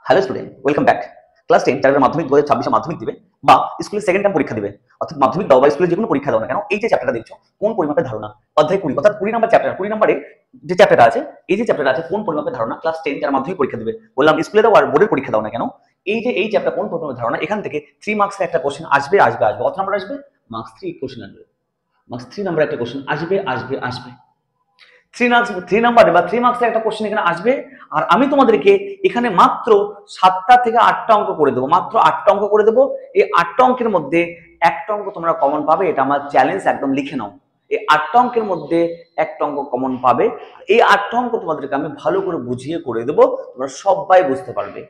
Hello student, welcome back. Class 10 যারা মাধ্যমিক 2026 মাধ্যমিক দিবে বা স্কুলের সেকেন্ড টার্ম পরীক্ষা দিবে, অর্থাৎ মাধ্যমিক দাও বা স্কুলে যে কোনো পরীক্ষা দাও না কেন, এই যে চ্যাপ্টারটা দেখছো কোন পরিমাপের ধারণা, অধ্যায় 20 অর্থাৎ 20 নাম্বার চ্যাপ্টার, 20 নাম্বারে যে চ্যাপ্টারটা আছে, এই যে চ্যাপ্টারটা আছে কোন পরিমাপের ধারণা, ক্লাস 10 যারা মাধ্যমিক পরীক্ষা দিবে, বললাম স্কুলে দাও আর বোর্ডের পরীক্ষা দাও না কেন, এই যে এই চ্যাপ্টার কোন পরিমাপের ধারণা, এখান থেকে 3 মার্কসের একটা কোশ্চেন আসবে। কত নাম্বার আসবে? মার্কস 3 কোশ্চেন আসবে। মার্কস 3 নাম্বার একটা কোশ্চেন আসবে 3 নাম্বারে বা 3 মার্কসের একটা কোশ্চেন এখানে আসবে। আর আমি তোমাদেরকে এখানে মাত্র 7টা থেকে 8টা অঙ্ক করে দেবো, মাত্র 8টা অঙ্ক করে দেবো। এই 8টা অঙ্কের মধ্যে একটা অঙ্ক তোমরা কমন পাবে, এটা আমার চ্যালেঞ্জ, একদম লিখে নাও। এই 8টা অঙ্কের মধ্যে একটা অঙ্ক কমন পাবে। এই 8টা অঙ্ক তোমাদেরকে আমি ভালো করে বুঝিয়ে করে দেবো, তোমরা সবাই বুঝতে পারবে।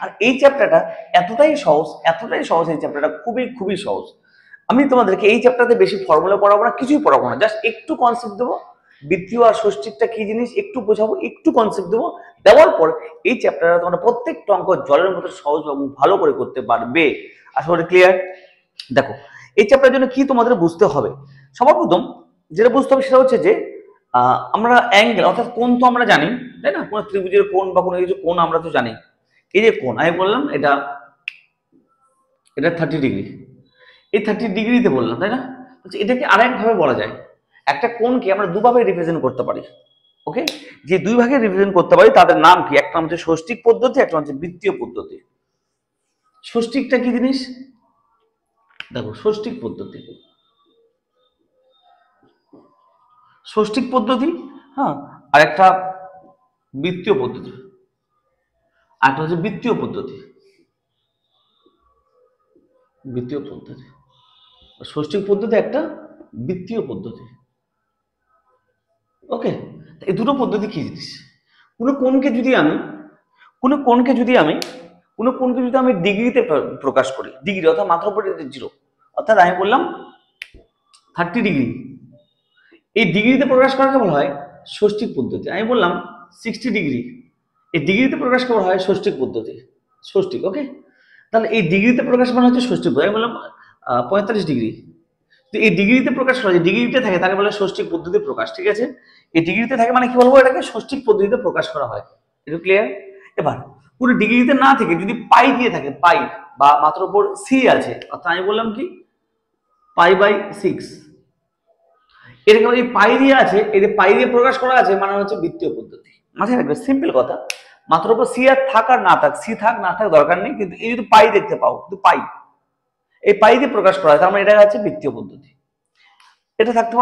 আর এই চ্যাপ্টারটা এতটাই সহজ, এই চ্যাপ্টারটা খুবই সহজ। আমি তোমাদেরকে এই চ্যাপ্টারতে বেশি ফর্মুলা পড়াবো না, কিছুই পড়াবো না, জাস্ট একটু কনসেপ্ট দেবো, বৃত্তীয় আর ষষ্ঠিকটা কি জিনিস একটু বোঝাবো, একটু কনসেপ্ট দেবো। দেওয়ার পর এই চ্যাপ্টারটা তোমরা প্রত্যেকটা অঙ্ক জলের মতো সহজ এবং ভালো করে করতে পারবে। আশা করি ক্লিয়ার। দেখো, এই চ্যাপ্টারের জন্য কি তোমাদের বুঝতে হবে? সবার প্রথম যেটা বুঝতে হবে সেটা হচ্ছে যে আমরা অ্যাঙ্গেল অর্থাৎ কোণ তো আমরা জানি, তাই না? কোনো ত্রিভুজের কোণ বা কোনো কিছু কোণ আমরা তো জানি। এই যে কোণ আমি বললাম, এটা 30 ডিগ্রি, এই 30 ডিগ্রিতে বললাম, তাই না? এটাকে আরেকভাবে বলা যায়, একটা কোণকে আমরা দুভাবে রিপ্রেজেন্ট করতে পারি। ওকে, যে দুই ভাগে রিপ্রেজেন্ট করতে পারি তাদের নাম কি? একটা হচ্ছে ষষ্ঠিক পদ্ধতি, একটা হচ্ছে বৃত্তীয় পদ্ধতি। ষষ্ঠিকটা কি জিনিস? দেখো, ষষ্ঠিক পদ্ধতি, হ্যাঁ, আর একটা বৃত্তীয় পদ্ধতি, আর একটা হচ্ছে বৃত্তীয় পদ্ধতি। ষষ্ঠিক পদ্ধতি একটা, বৃত্তীয় পদ্ধতি। ওকে, এই দুটো পদ্ধতি কি জিনিস? কোনো কোণকে যদি আমি ডিগ্রিতে প্রকাশ করি, ডিগ্রি অর্থাৎ মাত্র উপরে 0, অর্থাৎ আমি বললাম 30 ডিগ্রি, এই ডিগ্রিতে প্রকাশ করাকে বলা হয় ষষ্ঠিক পদ্ধতি। আমি বললাম 60 ডিগ্রি, এই ডিগ্রিতে প্রকাশ করা হয় ষষ্ঠিক পদ্ধতি, ষষ্ঠিক। ওকে, তাহলে এই ডিগ্রিতে প্রকাশ মানে হচ্ছে ষষ্ঠিক পদ্ধতি। আমি বললাম 45 ডিগ্রি, তো এই ডিগ্রিতে প্রকাশ করা, যে ডিগ্রিতে থাকে তাকে বলে ষষ্ঠিক পদ্ধতি প্রকাশ। ঠিক আছে, এই ডিগ্রিতে থাকে মানে কি বলবো, এটাকে ষষ্ঠিক পদ্ধতিতে প্রকাশ করা হয়। এটা ক্লিয়ার? এবার পুরো ডিগ্রিতে না থেকে যদি পাই দিয়ে থাকে, পাই বা মাত্র উপর সি আছে, অর্থাৎ আমি বললাম কি π/6, এরকম এই পাই দিয়ে আছে, এই যে পাই দিয়ে প্রকাশ করা আছে মানে হচ্ছে বৃত্তীয় পদ্ধতি। মাথায় রাখবে, সিম্পল কথা। মাত্র উপর সি আর থাক আর না থাক, সি থাক না থাক দরকার নেই, কিন্তু এই যদি পাই দেখতে পাও, কিন্তু পাই, এই পাই দিয়ে প্রকাশ করা হয়, তার মানে এটা হচ্ছে বৃত্তীয় পদ্ধতি। এটা থাকতে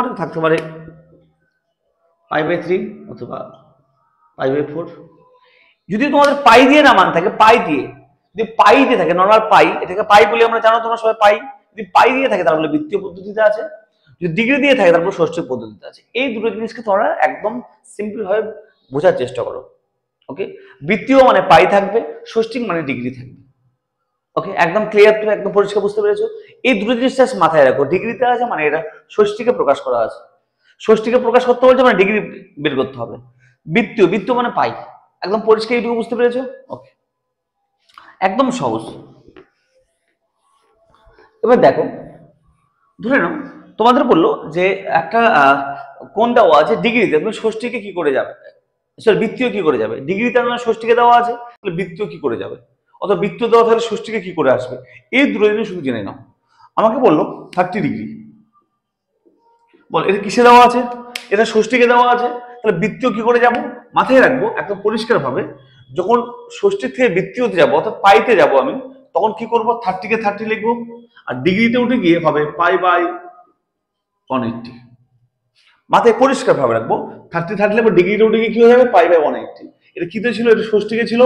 পারে π/3 অথবা π/4। যদি তোমাদের পাই দিয়ে না মান থাকে, যদি পাই দিয়ে থাকে, নর্মাল পাই, এটাকে পাই বলে আমরা জানো তোমরা সবাই পাই, যদি পাই দিয়ে থাকে তাহলে বৃত্তীয় পদ্ধতিতে আছে, যদি ডিগ্রি দিয়ে থাকে তারপর ষষ্ঠিক পদ্ধতিতে আছে। এই দুটো জিনিসকে তোমরা একদম সিম্পল ভাবে বোঝার চেষ্টা করো। ওকে, বৃত্তীয় মানে পাই থাকবে, ষষ্ঠিক মানে ডিগ্রি থাকবে। ওকে, একদম ক্লিয়ার? তুমি একদম পরিষ্কার বুঝতে পেরেছো? এই দুটো জিনিসটা মাথায় রাখো, ডিগ্রিতে আছে মানে এটা ষষ্ঠিকে প্রকাশ করা আছে, ষষ্ঠিকে প্রকাশ করতে বলছে মানে ডিগ্রি বের করতে হবে। বৃত্তীয় মানে পাই। একদম পরিষ্কার, এইটুকু বুঝতে পেরেছো? ওকে, একদম সহজ। এবার দেখো, ধরে নাও তোমাদের বললো যে একটা কোণ দেওয়া আছে ডিগ্রিতে, তুমি ষষ্ঠীকে কি করে যাবে, সরি বৃত্তীয় কি করে যাবে? ডিগ্রিতে ষষ্ঠীকে দেওয়া আছে, তাহলে বৃত্তীয় কি করে যাবে? অথবা বৃত্তীয় দেওয়া থাকলে ষষ্ঠীকে কি করে আসবে? এই দুটো জিনিস শুধু জেনে নাও। আমাকে বললো 30 ডিগ্রি, বল এটা কিসে দেওয়া আছে? এটা ষষ্ঠীকে দেওয়া আছে, তাহলে বৃত্তীয় কি করে যাব? মাথায় রাখবো একদম পরিষ্কার ভাবে, যখন ষষ্ঠীর থেকে বৃত্তীয়তে যাবো অর্থাৎ পাইতে যাব আমি, তখন কি করবো? 30-কে 30 লিখবো, আর ডিগ্রিতে উঠে গিয়ে হবে π/180। মাথায় পরিষ্কার ভাবে রাখবো, 30 লিখবো, ডিগ্রিতে উঠে গিয়ে কি হয়ে যাবে? π/180। এটা কিতে ছিল? এটা ষষ্ঠীকে ছিল,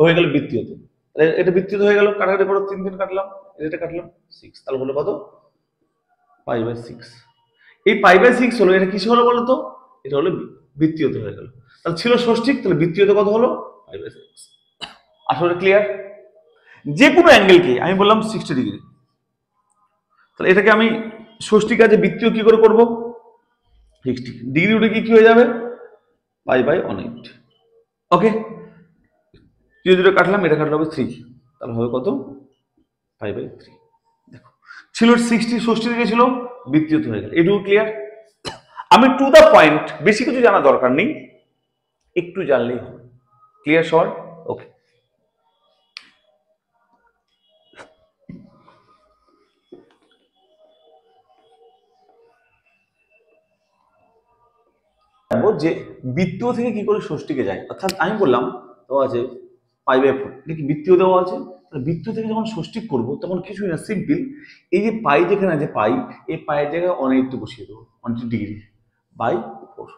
হয়ে গেল বৃত্তীয়তে। এটা বৃত্তীয়তে হয়ে গেল, কাটাকাটি করো, 3 কাটলাম, এটা কাটলাম 6, তাহলে হলো কত? π/6। এই π/6 হলো, এটা কিসে হলো বলতো? এটা হলো বৃত্তীয়তে হয়ে গেল। তাহলে ছিল ষষ্ঠিক, তাহলে বৃত্তীয়তে কত হলো? π/6। আসলে ক্লিয়ার? যে কোনো অ্যাঙ্গেলকে আমি বললাম 60 ডিগ্রি, তাহলে এটাকে আমি ষষ্ঠী কাজে বৃত্তীয় কি করে করবো? 60 ডিগ্রি উঠে কি হয়ে যাবে? π/180। ওকে, 0 কাটলাম, এটা কাটলে হবে 3, তাহলে হবে কত? π/3। দেখো, ছিল 60 ষষ্ঠী দিকে ছিল, বৃত্তীয়তে হয়ে গেল। এটুকু ক্লিয়ার? আমি টু দা পয়েন্ট, বেশি কিছু জানা দরকার নেই, একটু জানলেই হবে। Clear short? ওকে, যে বৃত্তীয় থেকে কি করে ষষ্ঠীকে যায়, অর্থাৎ আমি বললাম দেওয়া আছে π/4, এটা কি বৃত্তীয় দেওয়া আছে, তাহলে বৃত্তীয় থেকে যখন ষষ্ঠী করবো তখন কিছুই না, সিম্পল এই যে পাই যেখানে আছে পাই, এই পায়ের জায়গায় 180 বসিয়ে দেবো, 180 degree by 4।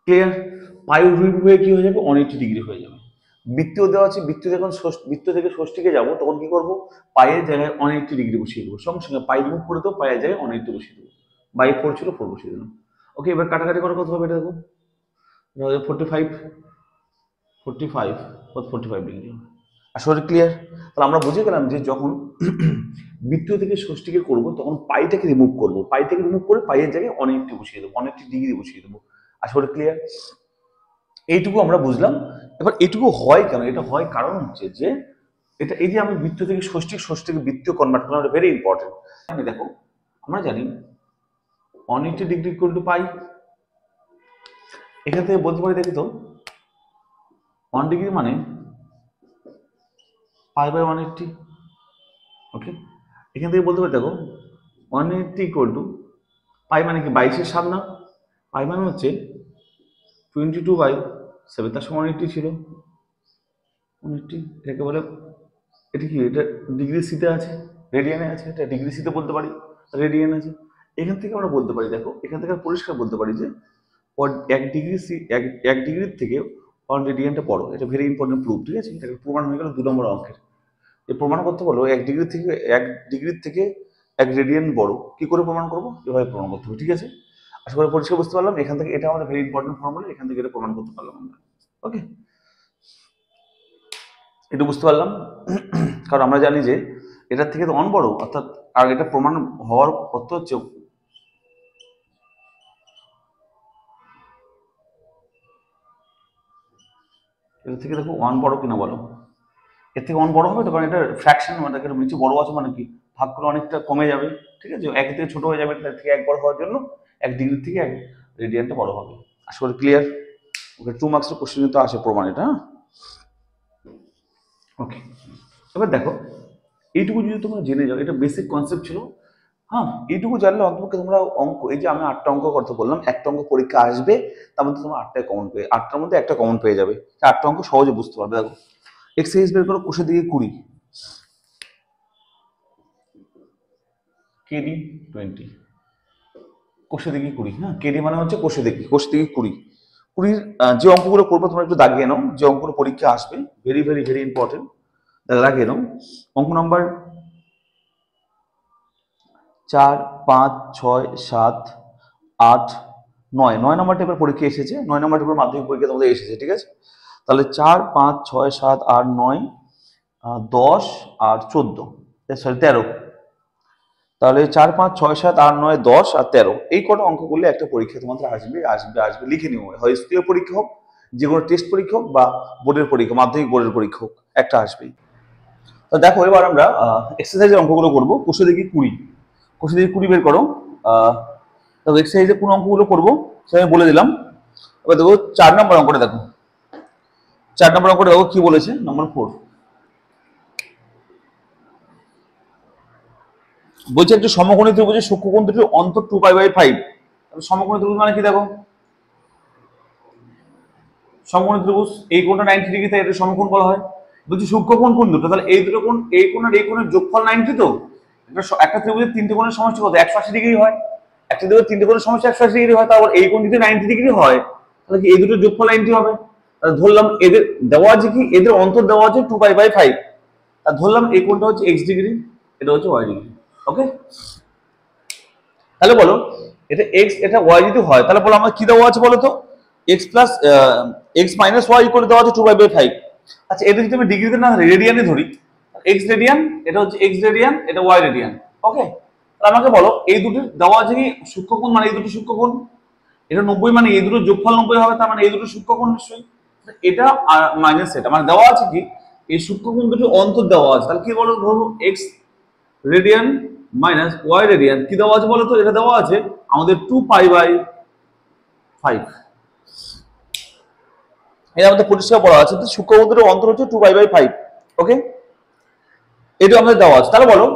Clear? Pi root হয়ে কি হয়ে যাবে, 180 ডিগ্রি হয়ে যাবে। বৃত্তীয় দেওয়া আছে, বৃত্তীয় যখন বৃত্ত থেকে ষষ্ঠীকে যাবো তখন কি করবো, পায়ের জায়গায় 180 ডিগ্রি বসিয়ে দেবো, সঙ্গে সঙ্গে পাই রিমুভ করে দেবো, পায়ের জায়গায় 180 বসিয়ে দেবো, বাই 4 ছিল 4 বসিয়ে দিলাম। ওকে, এবার কাটাকাটি করে কত হবে এটা দেখো, 45 ডিগ্রি। আসলে ক্লিয়ার? তাহলে আমরা বুঝে গেলাম যে যখন বৃত্তীয় থেকে ষষ্ঠীকে করবো তখন পাইটাকে রিমুভ করবো, পাই থেকে রিমুভ করে পাইয়ের জায়গায় 180 বসিয়ে দেবো, 180 ডিগ্রি বসিয়ে দেবো। আসলে ক্লিয়ার? এইটুকু আমরা বুঝলাম। এবার এটুকু হয় কেন, এটা হয় কারণ হচ্ছে যে এটা এই যে আমি বৃত্ত থেকে ষষ্ঠীকে বৃত্তীয় কনভার্ট করলাম, এটা ভেরি ইম্পর্টেন্ট। আমি দেখো আমরা জানি 180 ডিগ্রি ইকুয়াল টু পাই, এখান থেকে বলতে পারি দেখি তো 1 ডিগ্রি মানে π/180। ওকে, এখান থেকে বলতে পারি দেখো 180 ইকুয়াল টু পাই মানে কি 22-এর 7 না, পাই মানে হচ্ছে 22/7, তার সঙ্গে 180 ছিল, 180 এটাকে বলে, এটা কি, এটা ডিগ্রি সিতে আছে, রেডিয়ানে আছে, এটা ডিগ্রি সিতে বলতে পারি, রেডিয়ান আছে। এখান থেকে আমরা বলতে পারি দেখো, এখান থেকে পরিষ্কার বলতে পারি যে 1 ডিগ্রি এক ডিগ্রির থেকে 1 রেডিয়ানটা বড়, এটা ভেরি ইম্পর্টেন্ট প্রুফ, ঠিক আছে? এটা প্রমাণ হয়ে গেল 2 নম্বর অঙ্কের। এই প্রমাণ করতে বলো 1 ডিগ্রি থেকে 1 রেডিয়ান বড়, কি করে প্রমাণ করবো, এভাবে প্রমাণ করতে হবে, ঠিক আছে? আশা করি পরিষ্কার বুঝতে পারলাম। এখান থেকে এটা আমাদের ভেরি ইম্পর্টেন্ট ফর্মুলা, এখান থেকে এটা প্রমাণ করতে পারলাম আমরা। ওকে, এটা বুঝতে পারলাম, কারণ আমরা জানি যে এটার থেকে তো অন বড়, অর্থাৎ আর এটা প্রমাণ হওয়ার অর্থ হচ্ছে এর থেকে দেখো 1 বড় কিনা বলো, এর থেকে 1 বড় হবে তো, কারণ এটা ফ্র্যাকশন, মানে নিচে বড় আছে মানে কি ভাগ করে অনেকটা কমে যাবে, ঠিক আছে? 1 থেকে ছোট হয়ে যাবে, তার থেকে 1 বড় হওয়ার জন্য 1 ডিগ্রি থেকে 1 রেডিয়ানটা বড় হবে। আশা করি ক্লিয়ার? ওকে, 2 মার্কসের কোশ্চেন তো আসে প্রমাণ এটা। ওকে, এবার দেখো এইটুকু যদি তোমরা জেনে যাও, এটা বেসিক কনসেপ্ট ছিল। হ্যাঁ, এইটুকু জানলে অন্তত তোমরা অঙ্ক, এই যে আমি 8টা অঙ্ক করতে বললাম, একটা অঙ্ক পরীক্ষা আসবে, তার মধ্যে তোমরা 8টায় কমন পেয়ে, 8টার মধ্যে একটা কমন পেয়ে যাবে, 8টা অঙ্ক সহজে বুঝতে পারবে। দেখো এক্সারসাইজ বের করো, কোষের দিকে 20, কেডি 20, কোষের দিকে 20। হ্যাঁ, কেডি মানে হচ্ছে কোষের দিকে 20। 20 যে অঙ্কগুলো করবো তোমরা একটু দাগিয়ে নাও, যে অঙ্কগুলো পরীক্ষা আসবে, ভেরি ভেরি ভেরি ইম্পর্টেন্ট, দাগিয়ে নাও। অঙ্ক নাম্বার 4, 5, 6, 7, 8, 9, 9 নম্বর টেপের পরীক্ষা এসেছে, 9 নম্বর টেপের মাধ্যমিক পরীক্ষা তোমাদের এসেছে, ঠিক আছে? তাহলে 4, 5, 6, 7, 8, 9, 10 আর 14, সরি 13, তাহলে 4, 5, 6, 7, 8, 9, 10 আর 13, এই কটা অঙ্ক করলে একটা পরীক্ষা তোমাদের আসবে, লিখে নিও, হয় স্কুলের পরীক্ষা হোক, যে কোনো টেস্ট পরীক্ষা হোক বা বোর্ডের পরীক্ষা, মাধ্যমিক বোর্ডের পরীক্ষা হোক, একটা আসবেই। তো দেখো এবার আমরা এক্সারসাইজের অঙ্কগুলো করবো, কোষে দেখি 20 বের করো। তবে এক্সারসাইজে কোন অঙ্কগুলো করবো সেটা আমি বলে দিলাম। এবার দেখো 4 নম্বর অঙ্কটা দেখো, 4 নম্বর অঙ্কটা দেখো কি বলেছে, নম্বর 4 বলছে একটি সমকোণী ত্রিভুজের সূক্ষ্মকোণ দুটির অন্তর 2π/5। সমকোণী ত্রিভুজ মানে কি দেখো, সমকোণী ত্রিভুজ, এই কোণটা 90 ডিগ্রি, তাই এটা সমকোণ বলা হয়। বলছি সূক্ষ্মকোণ কোন দুটো, তাহলে এই দুটো কোণ, এই কোণ আর এই কোণের যোগফল 90, তো একটা ত্রিভুজের 3টে কোণের সমষ্টি কত, 180 ডিগ্রি হয়। একটা ত্রিভুজের 3টে কোণের সমষ্টি 180 ডিগ্রি হয়, তারপর এই কোণ যদি 90 ডিগ্রি হয়, তাহলে কি এই দুটোর যোগফল 90 হবে। তাহলে ধরলাম এদের দেওয়া আছে কি, এদের অন্তর দেওয়া আছে 2π/5, আর ধরলাম এই কোণটা হচ্ছে x ডিগ্রি, এটা হচ্ছে y ডিগ্রি। ওকে, তাহলে বলো এটা x এটা y যদি হয়, তাহলে বলো আমার কি দেওয়া আছে বলো তো, x - y ইকুয়াল দেওয়া আছে 2π/5। আচ্ছা, এটা যদি আমি ডিগ্রিতে না রেডিয়ানে ধরি, x রেডিয়ান, এটা হচ্ছে x রেডিয়ান, এটা y রেডিয়ান। ওকে, তাহলে আমাকে বলো এই দুটোর দেওয়া আছে কি সূক্ষ্মকোণ, মানে এই দুটো সূক্ষ্মকোণ, এটা 90 মানে এই দুটো যোগফল 90 হবে, তার মানে এই দুটো সূক্ষ্মকোণ নিশ্চয়ই। এটা মাইনাস এটা, মানে দেওয়া আছে কি এই সূক্ষ্মকোণ দুটো অন্তর দেওয়া আছে, তাহলে কি বলো, ধরো x radian minus y radian, কি দেওয়া আছে বলো তো, এটা দেওয়া আছে আমাদের 2π/5। এটা আমাদের পরিষ্কার বলা আছে, সূক্ষ্মকোণ দুটোর অন্তর হচ্ছে 2π/5। ওকে, এটা আমাদের দেওয়া আছে, তাহলে বলো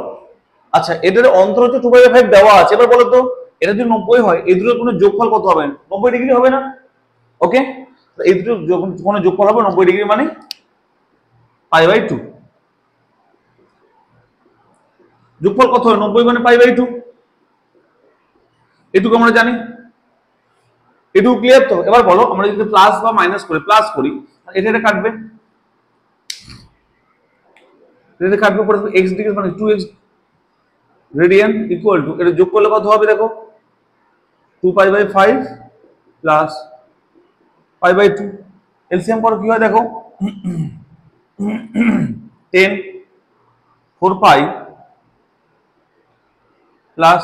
আচ্ছা এটার অন্তর হচ্ছে 2π/5 দেওয়া আছে, এবার বলো তো এটা যদি 90 হয়, এই দুটোর কোনো যোগফল কত হবে, 90 ডিগ্রি হবে না? ওকে, এই দুটো যখন কোনো যোগফল হবে 90 ডিগ্রি মানে π/2। যোগফল কত হয় 90 মানে π/2, এটুকু আমরা জানি। এটুকু ক্লিয়ার তো? এবার বলো আমরা যদি প্লাস বা মাইনাস করে প্লাস করি, এটা কাটবে, এটা কাটবে পরে x ডিগ্রি মানে 2x রেডিয়ান ইকুয়াল টু, এটা যোগ করলে কত হবে দেখো, 2π/5 প্লাস π/2। এলসিএম করো কি হয় দেখো, 10 4π প্লাস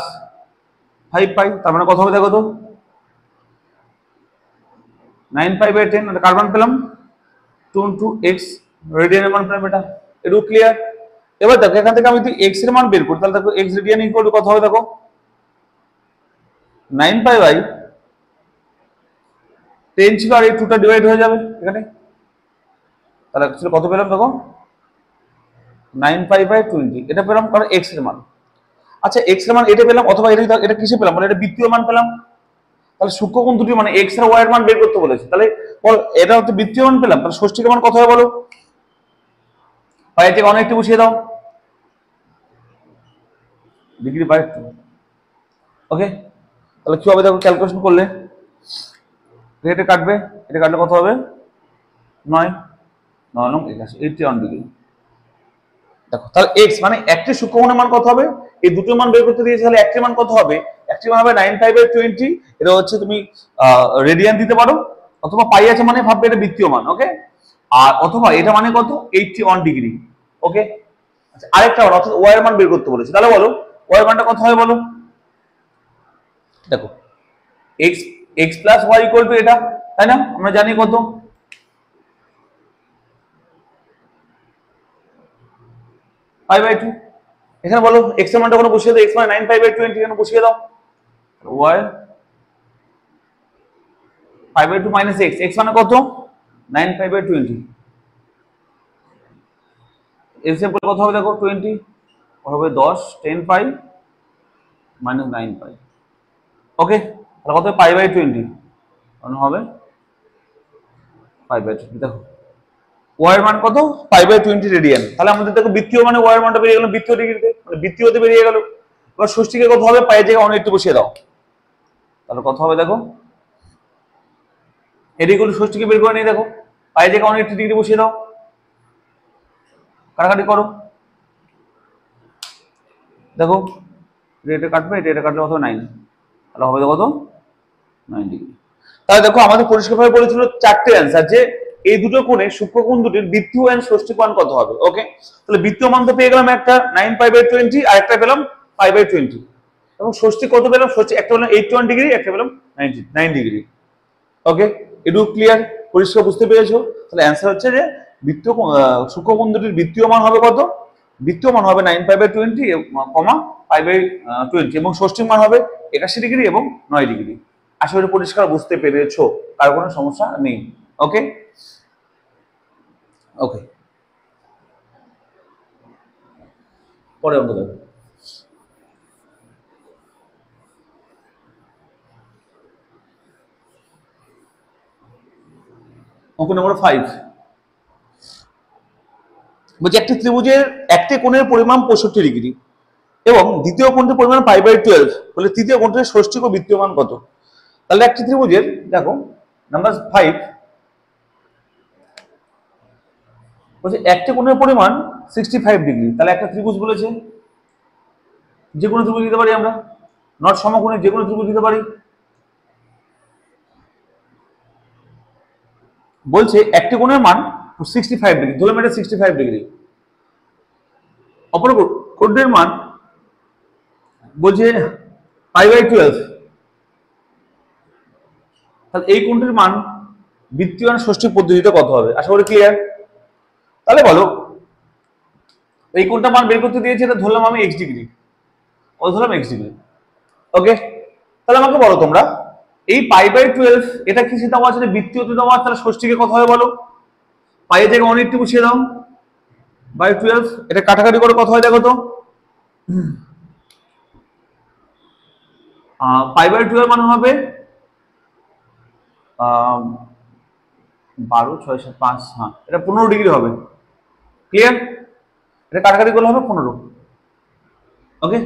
5π, তার মানে কত হবে দেখো তো, 9π/10। কার্বন পেলাম 2 x রেডিয়ানের মান পেলাম, এটা ক্লিয়ার। এবার দেখো এখান থেকে আমি যদি x এর মান বের করি, তাহলে দেখো x রেডিয়ান ইকুয়াল টু কত হবে দেখো, 9π/10 ছিল আর এই 2টা ডিভাইড হয়ে যাবে এখানে, তাহলে অ্যাকচুয়ালি কত পেলাম দেখো, 9π/20 এটা পেলাম, কারণ x এর মান। আচ্ছা x এর মান এটা পেলাম, অথবা এটা কিসে পেলাম, মানে এটা বৃত্তীয় মান পেলাম। তাহলে সূক্ষ্মকোণ দুটি মানে x আর y এর মান বের করতে বলেছে, তাহলে এটা হচ্ছে বৃত্তীয় মান পেলাম, তাহলে ষষ্ঠীর মান কত হবে বলো, পাই থেকে অনেকটা বসিয়ে দাও, ডিগ্রি/2। ওকে, তাহলে কি হবে দেখো ক্যালকুলেশন করলে, এটা কাটবে, এটা কাটলে কত হবে 9 9 9 81 81 ডিগ্রি। দেখো তাহলে x মানে একটি সূক্ষ্মকোণের মান কত হবে, এই দুটো মান বের করতে দিয়েছে, তাহলে একটি মান কত হবে, একটি মান হবে 9π/20। এটা হচ্ছে তুমি রেডিয়ান দিতে পারো, অথবা পাই আছে মানে ভাববে এটা বৃত্তীয় মান। ওকে, আর অথবা এটা মানে কত 81 ডিগ্রি। ওকে, আচ্ছা আরেকটা মান অর্থাৎ y এর মান বের করতে বলেছে, তাহলে বলো y এর মানটা কত হবে বলো, দেখো x x plus y equal to এটা, তাই না, আমরা জানি কত π/2। এখানে বলো x এর মানটা কোনো বসিয়ে দাও, x মানে 9π/20 এখানে বসিয়ে দাও, y π/2 মাইনাস x, x মানে কত 9π/20, এলসিএম করলে কত হবে দেখো 20 হবে 10 10π মাইনাস 9π। ওকে, তাহলে কত হবে π/20, মানে হবে π/20। দেখো y এর মান কত π/20 রেডিয়ান, তাহলে আমাদের দেখো বৃত্তীয় মানে y এর মানটা বেরিয়ে গেল বৃত্তীয় ডিগ্রিতে, মানে বৃত্তীয়তে বেরিয়ে গেল। এবার ষষ্ঠীকে কত হবে, পাই জায়গায় অনেক একটু বসিয়ে দাও, তাহলে কত হবে দেখো, এদিকে ষষ্ঠীকে বের করে নিয়ে দেখো, পাই জায়গায় অনেক একটু ডিগ্রি বসিয়ে দাও, কাটাকাটি করো, দেখো এটা কাটবে, এটা কাটলে কত 9, তাহলে হবে কত 9 ডিগ্রি। তাহলে দেখো আমাদের পরিষ্কারভাবে বলেছিল চারটে অ্যান্সার, যে এই দুটো কোণে সূক্ষ্মকোণ দুটির বৃত্তীয় এন্ড ষষ্ঠী মান কত হবে। ওকে, তাহলে বৃত্তীয় মান তো পেয়ে গেলাম একটা 9π/20, আর একটা পেলাম π/20, এবং ষষ্ঠী কত পেলাম, ষষ্ঠী একটা পেলাম 81 ডিগ্রি, একটা পেলাম 9 ডিগ্রি। ওকে, এটুকু ক্লিয়ার, পরিষ্কার বুঝতে পেরেছো? তাহলে অ্যান্সার হচ্ছে যে বৃত্তীয় সূক্ষ্মকোণ দুটির বৃত্তীয় মান হবে কত, বৃত্তীয় মান হবে 9π/20 কমা π/20, এবং ষষ্ঠীর মান হবে 81 ডিগ্রি এবং 9 ডিগ্রি। আশা করি পরিষ্কার বুঝতে পেরেছো, কার কোনো সমস্যা নেই। ওকে ওকে, পরে অঙ্ক দেখো। অঙ্ক নম্বর 5 বলছে একটি ত্রিভুজের একটি কোণের পরিমাণ 65 ডিগ্রি এবং দ্বিতীয় কোণটির পরিমাণ π/12, বলে তৃতীয় কোণটির ষষ্ঠী ও বৃত্তীয় মান কত। তাহলে একটি ত্রিভুজের দেখো নাম্বার 5 বলছে একটি কোণের পরিমাণ 65 ডিগ্রি, তাহলে একটা ত্রিভুজ বলেছে, যে কোনো ত্রিভুজ দিতে পারি আমরা, নট সমকোণে যে কোনো ত্রিভুজ দিতে পারি। বলছে একটি কোণের মান 65 ডিগ্রি, ধরলাম এটা 65 ডিগ্রি, অপর কোণটির মান বলছে π/12, তাহলে এই কোণটির মান বৃত্তীয় আর ষষ্ঠী পদ্ধতিতে কত হবে, আশা করি ক্লিয়ার। তাহলে বলো এই কোণটা মান বের করতে দিয়েছে, এটা ধরলাম আমি x ডিগ্রি, কত ধরলাম x ডিগ্রি। ওকে, তাহলে আমাকে বলো তোমরা এই π/12 এটা কিসে দেওয়া আছে, বৃত্তীয়তে দেওয়া আছে, তাহলে ষষ্ঠীকে কত হবে বলো, পাই থেকে অনেকটি বসিয়ে দাও /12, এটা কাটাকাটি করে কত হয় দেখো তো, π/12 মানে হবে 12 6 7 5, হ্যাঁ এটা 15 ডিগ্রি হবে। ক্লিয়ার? এটা কাটাকাটি করলে হবে 15। ওকে,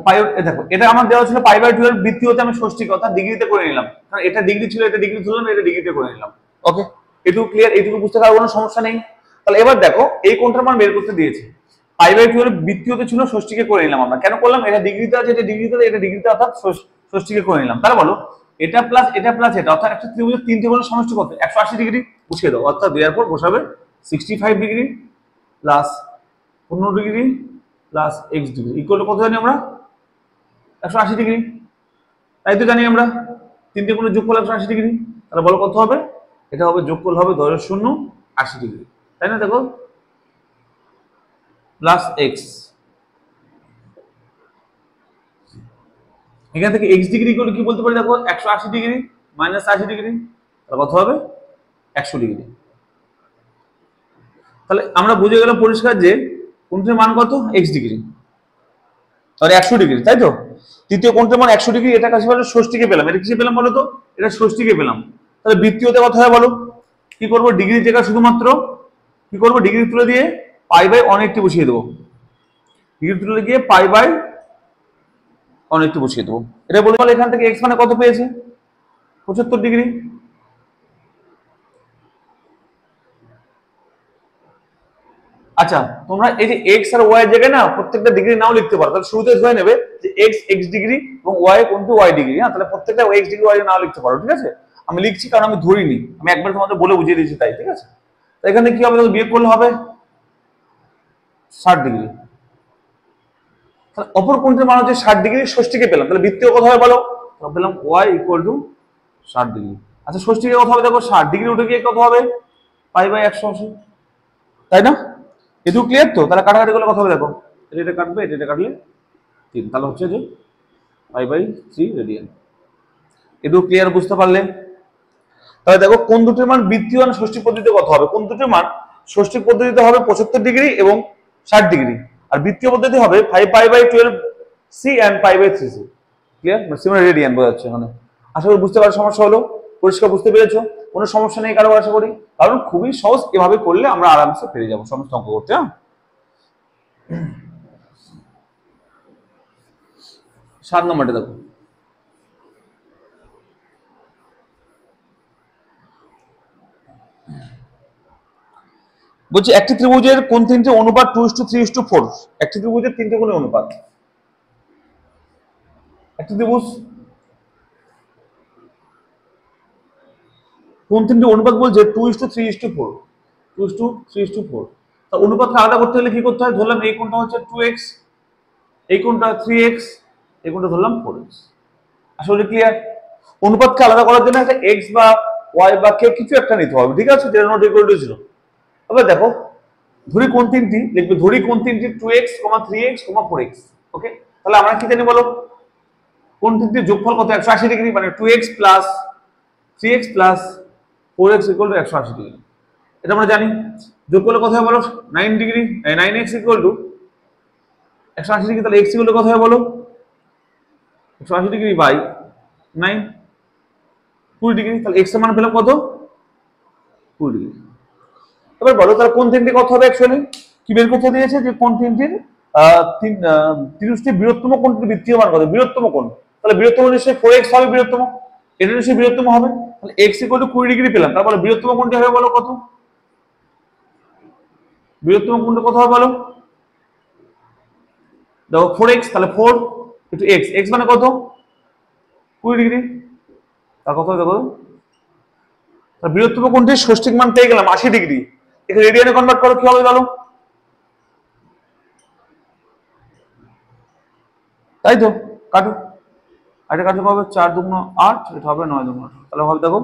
পাই দেখো এটা আমার দেওয়া ছিল π/12, বৃত্তীয়তে আমি ষষ্ঠীকে অর্থাৎ ডিগ্রিতে করে নিলাম, কারণ এটা ডিগ্রি ছিল, এটা ডিগ্রি ধরলাম, এটা ডিগ্রিতে করে নিলাম। ওকে, এটুকু ক্লিয়ার? এইটুকু বুঝতে পারবো, কোনো সমস্যা নেই। তাহলে এবার দেখো এই কোণটার মান বের করতে দিয়েছে, π/12 বৃত্তীয়তে ছিল, ষষ্ঠীকে করে নিলাম। আমরা কেন করলাম? এটা ডিগ্রিতে আছে, এটা ডিগ্রিতে, এটা ডিগ্রিতে, অর্থাৎ ষষ্ঠীকে করে নিলাম। তাহলে বলো এটা প্লাস এটা প্লাস এটা, অর্থাৎ একটা ত্রিভুজের তিনটে কোণের সমষ্টি কত? 180 ডিগ্রি। বসিয়ে দাও, অর্থাৎ দেওয়ার পর বসাবে 65 degree plus 15 degree plus x degree equal to কত জানি আমরা? 180 ডিগ্রি। তাই তো জানি আমরা, তিনটে কোণের যোগফল 180 ডিগ্রি। তাহলে বলো কত হবে? এটা হবে যোগফল হবে 0 80 ডিগ্রি, তাই না? দেখো প্লাস x, এখান থেকে x ডিগ্রি করে কি বলতে পারি? দেখো 180 ডিগ্রি মাইনাস 80 ডিগ্রি, তাহলে কত হবে? 100 ডিগ্রি। তাহলে আমরা বুঝে গেলাম পরিষ্কার যে কোণটির মান কত? x ডিগ্রি আর 100 ডিগ্রি, তাই তো? তৃতীয় কোণটির মান 100 ডিগ্রি, এটা কাছে বলে ষষ্ঠীকে পেলাম। এটা কিসে পেলাম বলো তো? এটা ষষ্ঠীকে পেলাম। তাহলে বৃত্তীয়তে কত হয় বলো? কি করবো? ডিগ্রি জায়গা শুধুমাত্র কি করবো? ডিগ্রি তুলে দিয়ে π/180 বসিয়ে দেবো। ডিগ্রি তুলে গিয়ে π/180 বসিয়ে দেবো। এটা বলে বলে এখান থেকে x মানে কত পেয়েছে? 75 ডিগ্রি। আচ্ছা, তোমরা এই যে x আর y এর জায়গায় না প্রত্যেকটা ডিগ্রি নাও লিখতে পারো। তাহলে শুরুতে ধরে নেবে যে x ডিগ্রি এবং y কোনটি y ডিগ্রি। হ্যাঁ, তাহলে প্রত্যেকটা x ডিগ্রি y নাও লিখতে পারো, ঠিক আছে? আমি লিখছি কারণ আমি ধরিনি, আমি একবার তোমাদের বলে বুঝিয়ে দিয়েছি তাই, ঠিক আছে? তো এখানে কি হবে? বিয়োগ করলে হবে 60 ডিগ্রি। তাহলে অপর কোণটির মান হচ্ছে 60 ডিগ্রি, ষষ্ঠীকে পেলাম। তাহলে বৃত্তীয় কত হবে বলো? পেলাম y ইকুয়াল টু 60 ডিগ্রি। আচ্ছা, ষষ্ঠীকে কত হবে? দেখো 60 ডিগ্রি উঠে গিয়ে কত হবে? π/180, তাই না? এটুকু ক্লিয়ার তো? তাহলে কাটাকাটি করলে কত হবে? দেখো এটা কাটবে, এটা কাটলে 3, তাহলে হচ্ছে যে π/3 রেডিয়ান। এটুকু ক্লিয়ার? বুঝতে পারলে? তাহলে দেখো কোন দুটির মান বৃত্তীয় আর ষষ্ঠী পদ্ধতিতে কত হবে? কোন দুটির মান ষষ্ঠী পদ্ধতিতে হবে 75 ডিগ্রি এবং 60 ডিগ্রি, আর বৃত্তীয় পদ্ধতি হবে 5π/12c and π/3c। ক্লিয়ার? মানে রেডিয়ান বোঝাচ্ছে এখানে। আশা করি বুঝতে পারার সমস্যা হলো? পরিষ্কার বুঝতে পেরেছো? কোনো সমস্যা নেই কারো আশা করি, কারণ খুবই সহজ, এভাবে করলে আমরা আরামসে পেরে যাবো সমস্ত অঙ্ক করতে। হ্যাঁ, 7 নম্বরটা দেখো, বলছি একটি ত্রিভুজের কোন তিনটে অনুপাত 2:3:4। একটি ত্রিভুজের তিনটে কোণের অনুপাত। একটি ত্রিভুজ কোন তিনটে অনুপাত বলছে 2:3:4, 2:3:4। তা অনুপাতকে আলাদা করতে হলে কি করতে হয়? ধরলাম এই কোণটা হচ্ছে 2x, এই কোণটা 3x, এই কোণটা ধরলাম 4x। আসলে ক্লিয়ার? অনুপাতকে আলাদা করার জন্য একটা x বা y বা k কিছু একটা নিতে হবে, ঠিক আছে? যেটা নট ইকুয়াল টু 0। এবার দেখো ধরি কোণ তিনটি, লিখবে ধরি কোণ তিনটি 2x, 3x, 4x। ওকে, তাহলে আমরা কি জানি বলো? কোণ তিনটির যোগফল কত? 180 ডিগ্রি, মানে 2x plus 3x plus 4x equal to 180 degree. এটা আমরা জানি। যোগ করলে কত হয় বলো? 9 degree, 9x equal to 180 degree. তাহলে x ইকুয়াল টু কত হয় বলো? 180 ডিগ্রি বাই 9, 20 ডিগ্রি। তাহলে x এর মান পেলাম কত? 20 ডিগ্রি। এবার বলো তাহলে কোণ তিনটি কত হবে? অ্যাকচুয়ালি কি বের করতে দিয়েছে যে কোণ তিনটির ত্রিভুজটির বৃহত্তম কোণটির বৃত্তীয় মান কত? বৃহত্তম কোণ। তাহলে বৃহত্তম নিশ্চয়ই 4x হবে বৃহত্তম, এটা নিশ্চয়ই বৃহত্তম হবে। তাহলে x ইকুয়াল টু 20 ডিগ্রি পেলাম। তারপরে বৃহত্তম কোণটি হবে বলো কত? বৃহত্তম কোণটা কত হবে বলো? দেখো 4x, তাহলে 4 into x, x মানে কত? 20 ডিগ্রি। তার কত দেখো, তার বৃহত্তম কোণটির ষষ্ঠিক মান পেয়ে গেলাম 80 ডিগ্রি। এখানে রেডিয়ানে কনভার্ট করো, কি হবে বলো? তাই তো? কাটো, এটা কাটলে হবে 4 দুগুণ 8, এটা হবে 9 দুগুণ 18। তাহলে হবে দেখো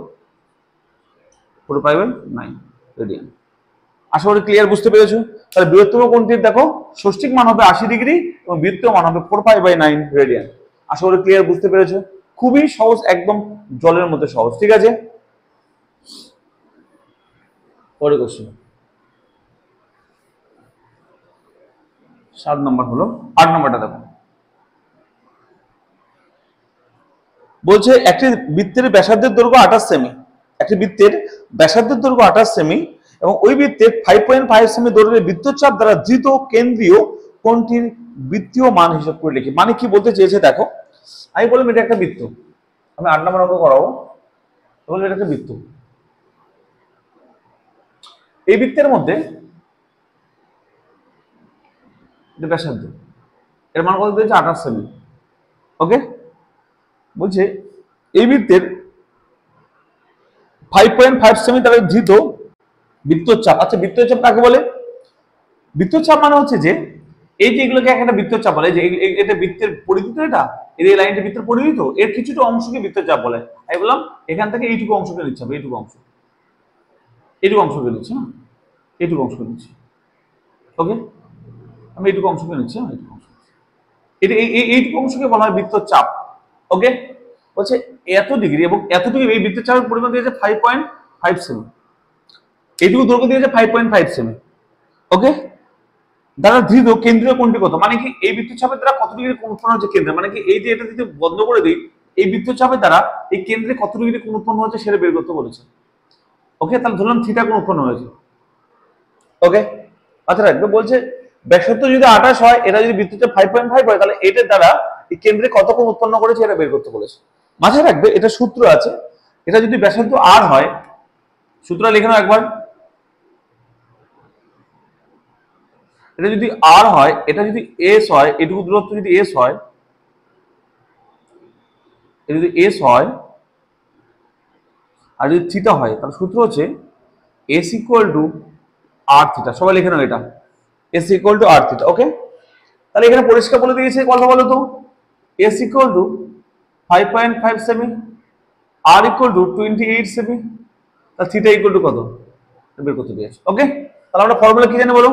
4π/9 রেডিয়ান। আশা করি ক্লিয়ার? বুঝতে পেরেছো? তাহলে বৃহত্তম কোণটির দেখো ষষ্ঠিক মান হবে 80 ডিগ্রি এবং বৃত্তীয় মান হবে 4π/9 রেডিয়ান। আশা করি ক্লিয়ার? বুঝতে পেরেছো? খুবই সহজ, একদম জলের মধ্যে সহজ, ঠিক আছে? পরে কোশ্চেন 7 নম্বর হলো। 8 নম্বরটা দেখো, বলছে একটি বৃত্তের ব্যাসার্ধের দৈর্ঘ্য 28 সেমি, একটি বৃত্তের ব্যাসার্ধের দৈর্ঘ্য 28 সেমি এবং ওই বৃত্তের 5.5 সেমি দৈর্ঘ্যের বৃত্তচাপ দ্বারা ধৃত কেন্দ্রীয় কোণটির বৃত্তীয় মান হিসাব করে লিখি। মানে কি বলতে চেয়েছে দেখো, আমি বললাম এটা একটা বৃত্ত, আমি 8 নম্বর অঙ্ক করাবো, বললাম এটা একটা বৃত্ত, এই বৃত্তের মধ্যে ব্যাসার্ধ এর মান কত দিয়েছে 28 সেমি। ওকে, বলছে এই বৃত্তের 5.5 সেমি দ্বারা ধৃত বৃত্তচাপ। আচ্ছা বৃত্তচাপ কাকে বলে? বৃত্তচাপ মানে হচ্ছে যে এই যে এগুলোকে একটা বৃত্তচাপ বলে, যে এটা বৃত্তের পরিধি, তো এটা এই লাইনটা বৃত্তের পরিধি, তো এর কিছুটা অংশকে বৃত্তচাপ বলে। আমি বললাম এখান থেকে এইটুকু অংশকে নিচ্ছে হবে, এইটুকু অংশকে নিচ্ছি, হ্যাঁ এইটুকু অংশকে নিচ্ছি। ওকে, আমি এইটুকু অংশকে নিচ্ছি, এইটুকু অংশ, এটা এইটুকু অংশকে বলা হয় বৃত্তচাপ। ওকে, বলছে এত ডিগ্রি এবং এত ডিগ্রি, এই বৃত্তচাপের পরিমাণ দিয়েছে 5.5 সেমি, এইটুকু দৈর্ঘ্য দিয়েছে 5.5 সেমি। ওকে, দ্বারা ধৃত কেন্দ্রীয় কোণটি কত, মানে কি এই বৃত্তচাপের দ্বারা কত ডিগ্রি কোণ উৎপন্ন হচ্ছে কেন্দ্রে, মানে কি এই যে এটা যদি বন্ধ করে দিই, এই বৃত্তচাপের দ্বারা এই কেন্দ্রে কত ডিগ্রি কোণ উৎপন্ন হচ্ছে সেটা বের করতে বলেছে। ওকে, তাহলে ধরলাম থিটা কোণ উৎপন্ন হয়েছে। ওকে, আচ্ছা রাখবে, বলছে ব্যাসার্ধ যদি 28 হয়, এটা যদি বৃত্তচাপ 5.5 হয়, তাহলে এটার দ্বারা এই কেন্দ্রে কত কোণ উৎপন্ন করেছে এটা বের করতে বলেছে। মাথায় রাখবে এটা সূত্র আছে, এটা যদি ব্যাসার্ধ r হয়, সূত্র লিখে নাও একবার, এটা যদি r হয়, এটা যদি s হয়, এটুকু দূরত্ব যদি s হয়, এটা যদি s হয় আর যদি থিটা হয়, তাহলে সূত্র হচ্ছে s equal to r theta. সবাই লিখে নাও এটা, s equal to r theta. Okay, তাহলে এখানে পরিষ্কার বলে দিয়েছে কথা বলো তো, s ইকুয়াল টু 5.5 সেমি, r ইকুয়াল টু 28 সেমি, তাহলে থিটা ইকুয়াল টু কত বের করতে দিয়েছে। ওকে, তাহলে আমরা ফর্মুলা কি জানি বলো,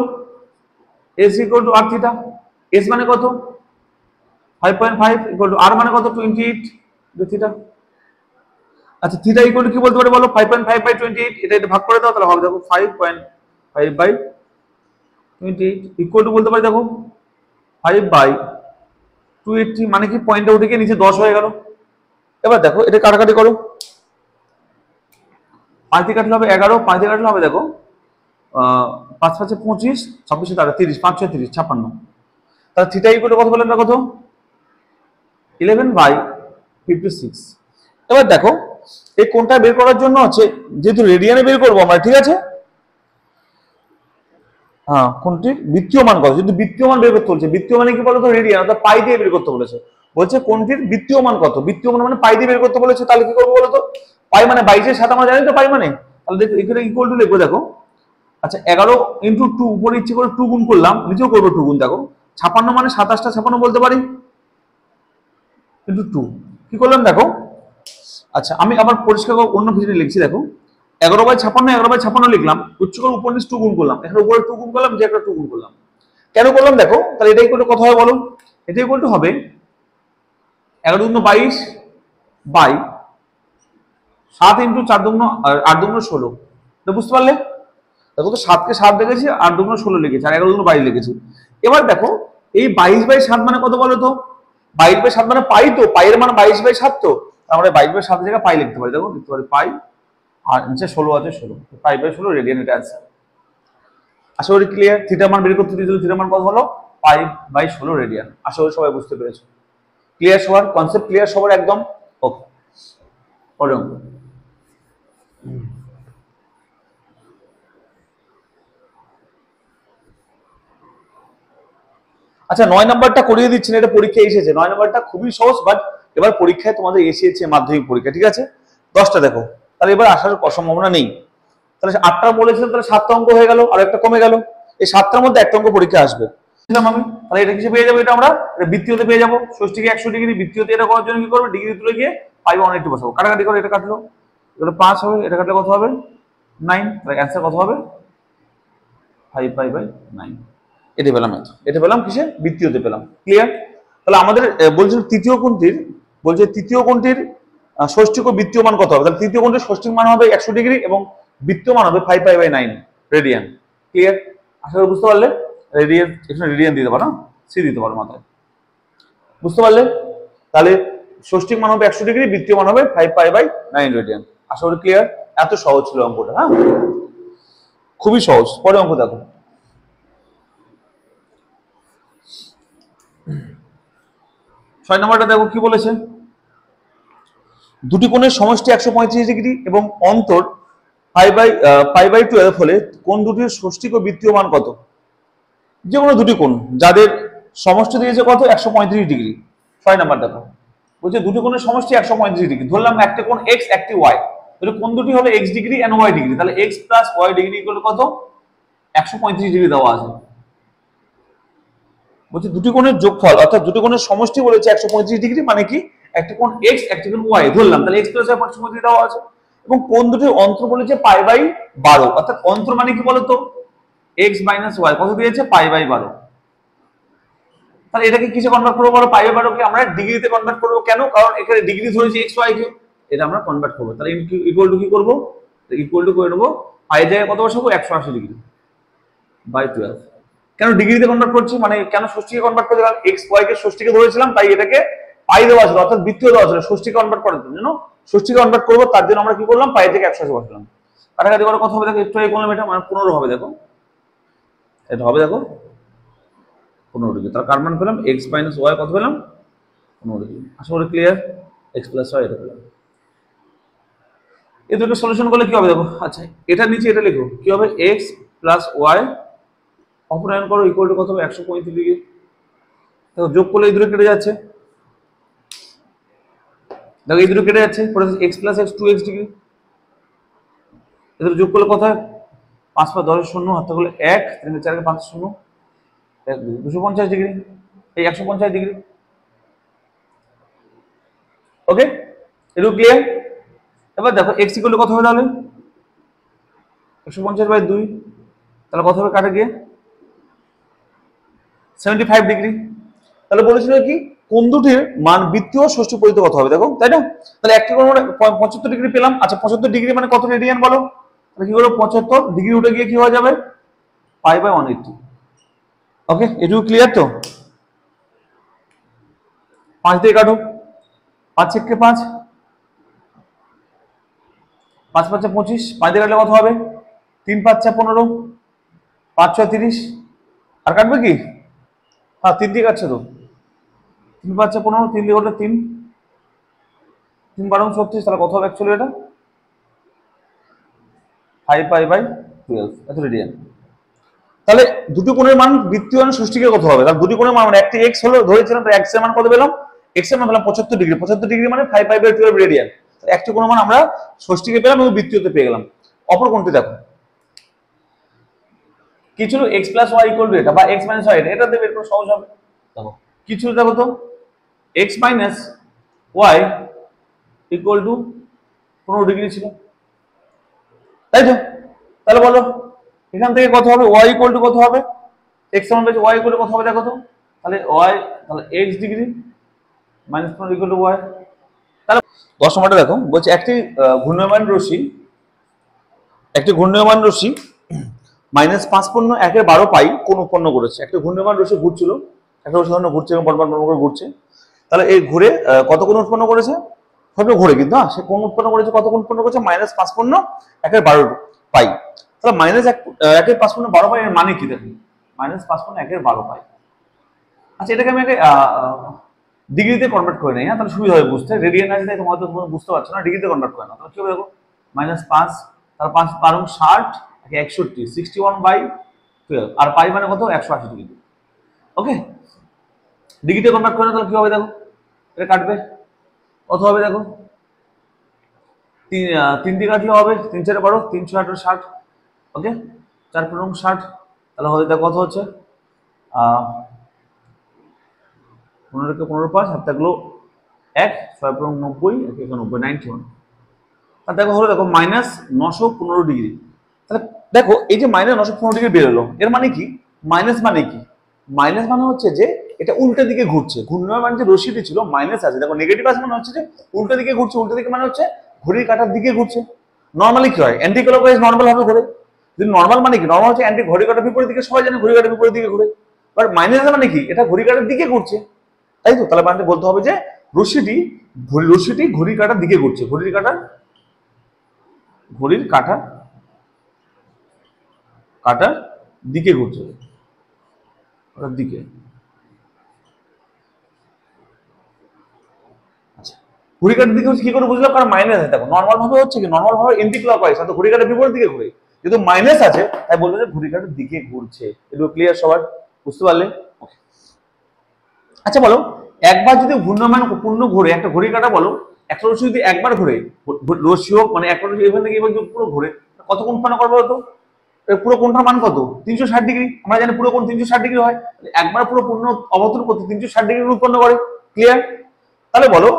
s equal to r theta, s মানে কত 5.5 ইকুয়াল টু r মানে কত 28 থিটা। আচ্ছা থিটা ইকুয়াল টু কি বলতে পারে বলো, 5.5 বাই 28, এটা ভাগ করে দাও, তাহলে হবে দেখো 5.5 বাই 28 ইকুয়াল টু বলতে পারি দেখো 5 বাই 280, মানে কি পয়েন্টটা উঠে গিয়ে নিচে 10 হয়ে গেল। এবার দেখো এটা কাটাকাটি করো, 5 দিয়ে কাটলে হবে 11, 5 দিয়ে কাটলে হবে দেখো 5 5 25, 26 30, 5 6 30, 56। তাহলে থিটা ইকুয়াল টু কত বলেন না, কত 11 বাই 56। এবার দেখো এই কোণটা বের করার জন্য হচ্ছে, যেহেতু রেডিয়ানে বের করবো আমরা, ঠিক আছে, হ্যাঁ কোণটির বৃত্তীয় মান কত, যদি বৃত্তীয় মান বের করতে বলছে, বৃত্তীয় মানে কি বলতো রেডিয়ান, অর্থাৎ পাই দিয়ে বের করতে বলেছে। বলছে কোণটির বৃত্তীয় মান কত, বৃত্তীয় মান মানে পাই দিয়ে বের করতে বলেছে, তাহলে কি করবো বলতো, পাই মানে 22/7 আমরা জানি তো পাই মানে, তাহলে দেখো এখানে ইকুয়াল টু লিখবো দেখো, আচ্ছা 11 ইন্টু 2, উপরে ইচ্ছে করে 2 গুণ করলাম, নিচেও করবো 2 গুণ, দেখো 56 মানে 27টা 56 বলতে পারি, ইন্টু 2 কি করলাম দেখো। আচ্ছা আমি আবার পরিষ্কার অন্য কিছু লিখছি, দেখো 11/56 লিখলাম, উচ্চ করে উপর নিচ 2 গুণ করলাম, এখানে উপরে 2 গুণ করলাম, যে একটা 2 গুণ করলাম, কেন করলাম দেখো, তাহলে এটা ইকুয়াল টু কত হয় বলো, এটা ইকুয়াল টু হবে 11 দুগুণ 22 বাই 7 ইন্টু 4 দুগুণ 8 দুগুণ 16, তো বুঝতে পারলে, দেখো তো 7 কে 7 লিখেছি, 8 দুগুণ 16 লিখেছি, আর 11 দুগুণ 22 লিখেছি। এবার দেখো এই 22/7 মানে কত বলো তো, 22/7 মানে পাই, তো পাইয়ের মান 22/7, তো আমরা 22/7 জায়গায় পাই লিখতে পারি, দেখো লিখতে পারি পাই, আর নিচে 16 আছে, 16 5/16 রেডিয়ান, এটা অ্যান্সার। আশা করি ক্লিয়ার। থিটা মান বের করতে দিয়েছিল, থিটা মান কত হলো 5/16 রেডিয়ান। আশা করি সবাই বুঝতে পেরেছো, ক্লিয়ার সবার, কনসেপ্ট ক্লিয়ার সবার একদম। ওকে, পরের অঙ্ক। আচ্ছা 9 নাম্বারটা করিয়ে দিচ্ছি না, এটা পরীক্ষায় এসেছে, 9 নাম্বারটা খুবই সহজ, বাট এবার পরীক্ষায় তোমাদের এসেছে মাধ্যমিক পরীক্ষা, ঠিক আছে। 10টা দেখো, তাহলে এবার আসার সম্ভাবনা নেই, তাহলে 8টা বলেছিলাম, তাহলে 7টা অঙ্ক হয়ে গেল, আর একটা কমে গেল, এই 7টার মধ্যে একটা অঙ্ক পরীক্ষা আসবে আমি, তাহলে এটা কিছু পেয়ে যাবো, এটা আমরা বৃত্তীয়তে পেয়ে যাবো, ষষ্ঠীকে 100 ডিগ্রি, বৃত্তীয়তে এটা করার জন্য কি করবো, ডিগ্রি তুলে গিয়ে 5/180 বসাবো, কাটাকাটি করে এটা কাটলো, এটা 5 হবে, এটা কাটলে কত হবে 9, তাহলে অ্যান্সার কত হবে 5/9। এটা পেলাম, এটা পেলাম কিসে, বৃত্তীয়তে পেলাম, ক্লিয়ার। তাহলে আমাদের বলছে তৃতীয় কোণটির ষষ্ঠিক ও বৃত্তীয় মান কত হবে, তাহলে তৃতীয় কোণটির ষষ্ঠিক মান হবে 100 ডিগ্রি এবং বৃত্তীয় মান হবে 5/9 রেডিয়ান, ক্লিয়ার। আশা করি বুঝতে পারলে, রেডিয়ান এখানে রেডিয়ান দিতে পারো, সি দিতে পারো মাথায়, বুঝতে পারলে। তাহলে ষষ্ঠিক মান হবে 100 ডিগ্রি, বৃত্তীয় মান হবে 5/9 রেডিয়ান। আশা করি ক্লিয়ার। এত সহজ ছিল অঙ্কটা। হ্যাঁ, খুবই সহজ। পরে অঙ্ক দেখো, 6 নম্বরটা দেখো কি বলেছে, দুটি কোণের সমষ্টি 135 ডিগ্রি এবং অন্তর π/12 হলে কোণ দুটির ষষ্ঠিক ও বৃত্তীয় মান কত? যে কোনো দুটি কোণ যাদের সমষ্টি দিয়েছে কত, 135 ডিগ্রি। 6 নাম্বার দেখো বলছে দুটি কোণের সমষ্টি 135 ডিগ্রি, ধরলাম একটা কোণ x একটি y, তাহলে কোণ দুটি হলো x degree and y degree, তাহলে x plus y degree equal কত, 135 ডিগ্রি দেওয়া আছে। বলছে দুটি কোণের যোগফল অর্থাৎ দুটি কোণের সমষ্টি বলেছে 135 ডিগ্রি, মানে কি একটা কোণ x একটা কোণ y ধরলাম, তাহলে x প্লাস y 135 দেওয়া আছে। এবং কোণ দুটির অন্তর বলেছে π/12, অর্থাৎ অন্তর মানে কি বলতো, x মাইনাস y কত দিয়েছে, π/12। তাহলে এটাকে কিসে কনভার্ট করবো বলো, π/12 কে আমরা ডিগ্রিতে কনভার্ট করবো, কেন, কারণ এখানে ডিগ্রি ধরেছি x y কে, এটা আমরা কনভার্ট করবো। তাহলে ইকুয়াল টু কি করবো, ইকুয়াল টু করে নেবো পাই জায়গায় কত বসাবো, 180 ডিগ্রি বাই 12। কেন ডিগ্রিতে কনভার্ট করছি, মানে কেন ষষ্ঠীকে কনভার্ট করছি, কারণ x y কে ষষ্ঠীকে ধরেছিলাম, তাই এটাকে পাই দেওয়া ছিল, অর্থাৎ বৃত্তীয় দেওয়া ছিল, ষষ্ঠীকে কনভার্ট করার জন্য ষষ্ঠীকে কনভার্ট করবো, তার জন্য আমরা কি করলাম, পাই থেকে 180 বসালাম। কাটাকাটি করে কত হবে দেখো, একটু আগে করলাম, এটা মানে 15 হবে, দেখো এটা হবে, দেখো 15 ডিগ্রি। তার কার মান পেলাম, x মাইনাস y কত পেলাম, 15 ডিগ্রি। আশা করি ক্লিয়ার, x প্লাস y এটা পেলাম। এই দুটো সলিউশন করলে কি হবে দেখো, আচ্ছা এটা নিচে এটা লিখো, কি হবে, x প্লাস y অপনয়ন করো ইকুয়াল টু কত হবে, 135 ডিগ্রি। দেখো যোগ করলে এই দুটো কেটে যাচ্ছে, দেখো এই দুটো কেটে যাচ্ছে, পরে x plus x 2x degree, এদের যোগ করলে কত হয়, 5 5 10 শূন্য, হাতে করলে 1 3 4 5 শূন্য 1 250 ডিগ্রি, এই 150 ডিগ্রি। ওকে, এটা ক্লিয়ার। এবার দেখো x ইকুয়াল টু কত হবে, তাহলে 150/2, তাহলে কত হবে কাটে গিয়ে 75 ডিগ্রি। তাহলে বলেছিল কি কোণ দুটির মান বৃত্তীয় ষষ্ঠী পরিধিতে কত হবে, দেখো তাই না। তাহলে একটি কোণ 75 ডিগ্রি পেলাম। আচ্ছা 75 ডিগ্রি মানে কত রেডিয়ান বলো, তাহলে কি করবো, 75 ডিগ্রি উঠে গিয়ে কি হয়ে যাবে, π/180। ওকে, এটুকু ক্লিয়ার তো। 5 দিয়ে কাটো, 5 × 5 5 5 25, 5 দিয়ে কাটলে কত হবে, 3 5 15, 5 6 30, আর কাটবে কি, হ্যাঁ 3 দিয়ে কাটছে তো, 3 5 15, 3 দিয়ে কাটলে 3 3 12 36, তাহলে কত হবে অ্যাকচুয়ালি এটা, 5π/12 এত রেডিয়ান। তাহলে দুটো কোণের মান বৃত্তীয় মান ষষ্ঠীকে কত হবে, তাহলে দুটো কোণের মান মানে একটা x হলো ধরেছিলাম, তাই x এর মান কত পেলাম, x এর মান পেলাম 75 ডিগ্রি, 75 ডিগ্রি মানে 5π/12 রেডিয়ান। একটা কোণের মান আমরা ষষ্ঠীকে পেলাম এবং বৃত্তীয়তে পেয়ে গেলাম। অপর কোণটি দেখো কি ছিল, x plus y equal to এটা, বা x মাইনাস y এটা দেবে, একটু সহজ হবে। দেখো কি ছিল, দেখো তো x minus y equal to 15 degree ছিল, তাই তো। তাহলে বলো এখান থেকে কত হবে, y ইকুয়াল টু কত হবে, x সমান পেয়েছে, y ইকুয়াল টু কত হবে দেখো তো, তাহলে y তাহলে x degree minus 15 equal to y। তাহলে 10 নম্বরটা দেখো বলছে একটি ঘূর্ণায়মান রশ্মি -5.1/12 কোণ উৎপন্ন করেছে। একটা ঘূর্ণায়মান রশ্মি ঘুরছিল, একটা রশ্মি ধরনের ঘুরছে এবং পরপর করে ঘুরছে, তাহলে এই ঘুরে কত কোণ উৎপন্ন করেছে, হবে ঘুরে কিন্তু, হ্যাঁ সে কোণ উৎপন্ন করেছে, কত কোণ উৎপন্ন করেছে, -5.1/12 পাই। তাহলে -1/5.12 এর মানে কি দেখুন, -5.1/12। আচ্ছা এটাকে আমি ডিগ্রিতে কনভার্ট করে নেই, হ্যাঁ তাহলে সুবিধা হবে বুঝতে, রেডিয়ান আছে তাই তোমার তো বুঝতে পারছো না, ডিগ্রিতে কনভার্ট করে না, তাহলে কি হবে দেখো, -5 তার 5 12 60 61 61/12, আর পাই মানে কত, 180 ডিগ্রি। ওকে, ডিগ্রিতে কনভার্ট করে না, তাহলে কি হবে দেখো, এটা কাটবে কত হবে দেখো, 3 দিয়ে কাটলে হবে 3 4 12, 3 6 18 60। ওকে, 4 15 60, তাহলে হবে দেখো কত হচ্ছে, 15 কে 15 5 হাত থাকলো 1 6 15 90 1 91 91। আর দেখো হলো দেখো -915 ডিগ্রি। তাহলে দেখো এই যে -915 ডিগ্রি বেরোলো, এর মানে কি, মাইনাস মানে কি, মাইনাস মানে হচ্ছে যে এটা উল্টো দিকে ঘুরছে, ঘূর্ণায়মান যে রশ্মিটি ছিল মাইনাস আছে, দেখো নেগেটিভ আছে মানে হচ্ছে যে উল্টো দিকে ঘুরছে, উল্টো দিকে মানে হচ্ছে ঘড়ির কাঁটার দিকে ঘুরছে। নরমালি কি হয়, অ্যান্টি ক্লকওয়াইজ নরমাল হবে ঘুরে, যদি নরমাল মানে কি, নরমাল হচ্ছে অ্যান্টি ঘড়ির কাঁটার বিপরীত দিকে, সবাই জানে ঘড়ির কাঁটার বিপরীত দিকে ঘুরে, বাট মাইনাস মানে কি, এটা ঘড়ির কাঁটার দিকে ঘুরছে, তাই তো। তাহলে মানে বলতে হবে যে রশ্মিটি ঘড়ির কাঁটার দিকে ঘুরছে, ঘড়ির কাঁটার ঘড়ির কাঁটার কাঁটার দিকে ঘুরছে, কাঁটার দিকে। আচ্ছা, ঘড়ি কাঁটার দিকে হচ্ছে কি করে বুঝলাম? কারণ মাইনাস আছে। দেখো নর্মাল ভাবে হচ্ছে কি, নর্মাল ভাবে এন্টি ক্লকওয়াইজ, অর্থাৎ ঘড়ি কাঁটার বিপরীত দিকে ঘুরে। যেহেতু মাইনাস আছে তাই বলবো যে ঘড়ি কাঁটার দিকে ঘুরছে। একটু ক্লিয়ার সবার? বুঝতে পারলে? আচ্ছা বলো, একবার যদি ঘূর্ণায়মান পূর্ণ ঘুরে একটা ঘড়ি কাঁটা, বলো একটা রশ্মি যদি একবার ঘুরে, রশ্মি হোক মানে একটা রশ্মি এখান থেকে এবার যদি পুরো ঘুরে, কত কোণ উৎপন্ন করবে? হতো পুরো কোণটার মান কত? 360 ডিগ্রি। আমরা জানি পুরো কোণ 360 ডিগ্রি হয়। একবার পুরো পূর্ণ অবতরণ করতে 360 ডিগ্রি উৎপন্ন করে। ক্লিয়ার? তাহলে বলো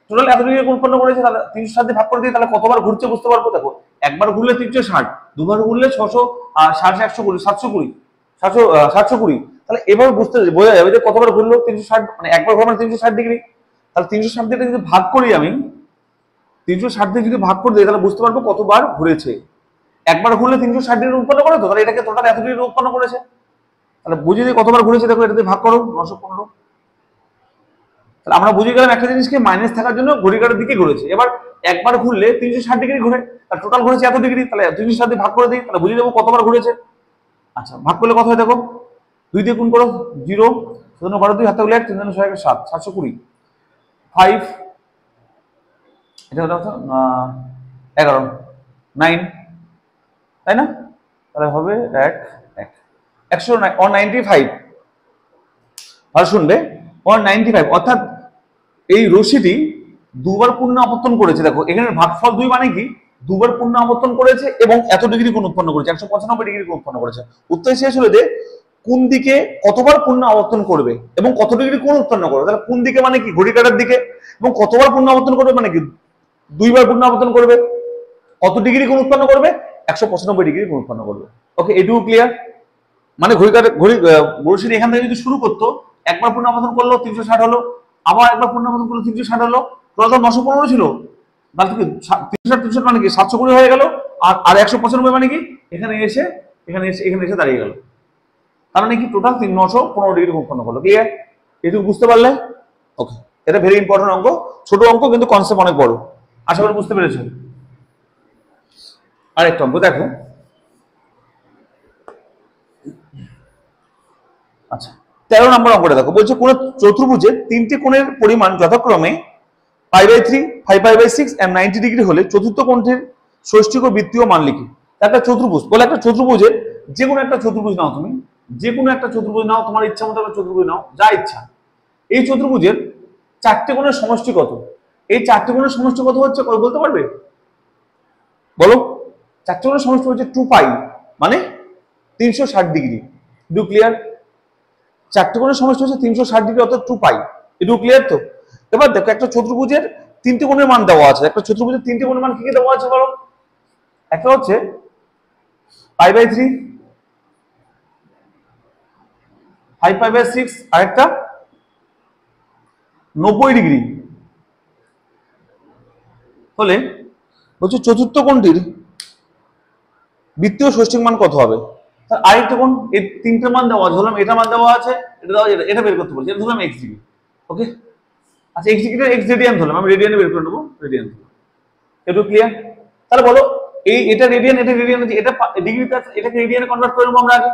টোটাল এত ডিগ্রি কোণ উৎপন্ন করেছে, তাহলে 360 দিয়ে ভাগ করে দিয়ে তাহলে কতবার ঘুরছে বুঝতে পারবো। দেখো একবার ঘুরলে 360, দুবার ঘুরলে 600, আর 120, 720, 720। তাহলে এভাবে বোঝা যাবে যে কতবার ঘুরলো 360, মানে একবার ঘুরলো 360 ডিগ্রি। তাহলে 360 দিয়ে যদি ভাগ করি আমি, 360 দিয়ে যদি ভাগ করে দিই তাহলে বুঝতে পারবো কতবার ঘুরেছে। একবার ঘুরলে 360 ডিগ্রি উৎপন্ন করে, তো তাহলে এটাকে টোটাল এত ডিগ্রি উৎপন্ন করেছে। তাহলে বুঝে দিয়ে কতবার ঘুরেছে, দেখো এটা দিয়ে ভাগ করো 915। তাহলে আমরা বুঝে গেলাম একটা জিনিসকে মাইনাস থাকার জন্য ঘড়ি কাঁটার দিকে ঘুরেছে। এবার একবার ঘুরলে 360 ডিগ্রি ঘুরে, আর টোটাল ঘুরেছে এত ডিগ্রি, তাহলে 360 দিয়ে ভাগ করে দিই তাহলে বুঝে যাবো কতবার ঘুরেছে। আচ্ছা, ভাগ করলে কত হয় দেখো, 2 দিয়ে গুণ করো 0, 12 2 হাতে 1 3 6 7 720, 5 এটা হলো 11 9, তাই না? তাহলে হবে 195। আর শুনবে 195, অর্থাৎ এই রশ্মিটি দুবার পূর্ণ আবর্তন করেছে। দেখো এখানে ভাগফল 2 মানে কি, দুবার পূর্ণ আবর্তন করেছে এবং এত ডিগ্রি কোণ উৎপন্ন করেছে, 195 ডিগ্রি কোণ উৎপন্ন করেছে। উত্তর শেষ হলো যে কোন দিকে কতবার পূর্ণ আবর্তন করবে এবং কত ডিগ্রি কোণ উৎপন্ন করবে। তাহলে কোন দিকে মানে কি, ঘড়ি কাঁটার দিকে, এবং কতবার পূর্ণ আবর্তন করবে মানে কি, 2বার পূর্ণ আবর্তন করবে। কত ডিগ্রি কোণ উৎপন্ন করবে? 195 ডিগ্রি কোণ উৎপন্ন করবে। ওকে, এটুকু ক্লিয়ার? মানে রশ্মি এখান থেকে যদি শুরু করতো, একবার পূর্ণ আবর্তন করলো 360 হলো, আবার একবার পূর্ণ আবর্তন করলো 360 হলো, টোটাল 915 ছিল। তাহলে কি 360 মানে কি 720 হয়ে গেল, আর 195 মানে কি এখানে এসে দাঁড়িয়ে গেল। তার মানে কি টোটাল 915 ডিগ্রি উৎপন্ন করলো। ক্লিয়ার? এটুকু বুঝতে পারলে? ওকে, এটা ভেরি ইম্পর্টেন্ট অঙ্ক, ছোট অঙ্ক কিন্তু কনসেপ্ট অনেক বড়। আশা করি বুঝতে পেরেছো। আরেকটা অঙ্ক দেখো। আচ্ছা, 13 নম্বর অঙ্কটা দেখো, বলছে কোন চতুর্ভুজের 3টে কোণের পরিমাণ যথাক্রমে π/3, 5π/6 and 90 ডিগ্রি হলে চতুর্থ কোণটির ষষ্ঠিক ও বৃত্তীয় মান লিখি। একটা চতুর্ভুজ বলে, একটা চতুর্ভুজের যে কোনো একটা চতুর্ভুজ নাও, তুমি যে কোনো একটা চতুর্ভুজ নাও, তোমার ইচ্ছা মতো একটা চতুর্ভুজ নাও, যা ইচ্ছা। এই চতুর্ভুজের 4টে কোণের সমষ্টি কত? এই 4টে কোণের সমষ্টি কত হচ্ছে বলতে পারবে? বলো। 4টে কোণের সমষ্টি হচ্ছে 2π, মানে 360 ডিগ্রি। Do clear? 4টে কোণের সমষ্টি হচ্ছে 360 ডিগ্রি, অর্থাৎ 2π। এটু ক্লিয়ার তো? এবার দেখো একটা চতুর্ভুজের 3টে কোণের মান দেওয়া আছে। একটা চতুর্ভুজের 3টে কোণের মান কি কি দেওয়া আছে বলো? একটা হচ্ছে π/3, 5π/6, আরেকটা 90 ডিগ্রি হলে বলছে চতুর্থ কোণটির বৃত্তীয় ষষ্ঠিক মান কত হবে? আরেকটা কোণ, এই 3টে মান দেওয়া আছে, ধরলাম এটা মান দেওয়া আছে, এটা দেওয়া আছে, এটা বের করতে বলছি, এটা ধরলাম x ডিগ্রি। ওকে, আচ্ছা x ডিগ্রিটা x রেডিয়ান ধরলাম, আমি রেডিয়ানে বের করে নেবো, রেডিয়ান। একটু ক্লিয়ার? তাহলে বলো এটা রেডিয়ান, এটা রেডিয়ান, এটা ডিগ্রিতে আছে, এটাকে রেডিয়ানে কনভার্ট করে নেবো আমরা আগে।